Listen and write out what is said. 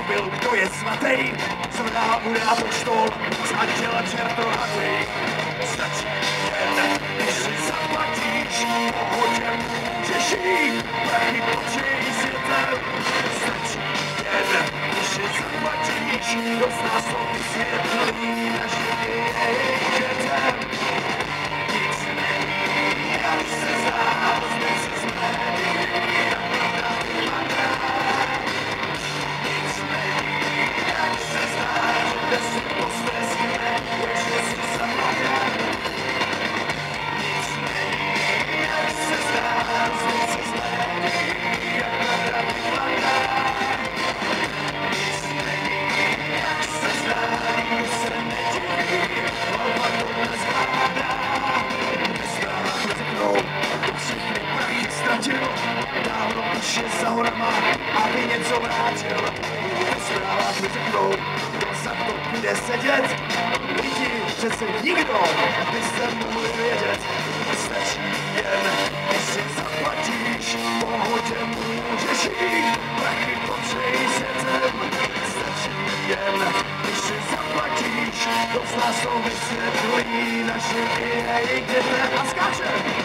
pochopil, kdo je svatý, zvrhá bude apoštol, z anděla čertohatý. Stačí jen, když si zaplatíš, pohodě můžeš jít, prachy počej světem. Stačí jen, když si zaplatíš, kdo z nás to vysvětlí, našim jejich dětem. Nic není, jak se zdá, zbyt se změní, jak pravda vypadá. Nic není, jak se zdá, že dnes si poslechne, ještě si zapadá. Nic není, jak se zdá, zbyt se změní, jak pravda vypadá. Nic není, jak se zdá, nikdo se nediví, hlava to nezvládá. Nezvládá to řeknou, všechny prachy ztratil, dávno už je za horama, aby něco vrátil. Nezvládá to řeknou, kdo za to bude sedět, lidi přece nikdo byste mohli vědět. Stačí jen, když si zaplatíš, pohodě můžeš jít, prachy potřej světem. Stačí jen, když si zaplatíš, kdo z nás to vysvětlí, našim i jejich dětem a skáče.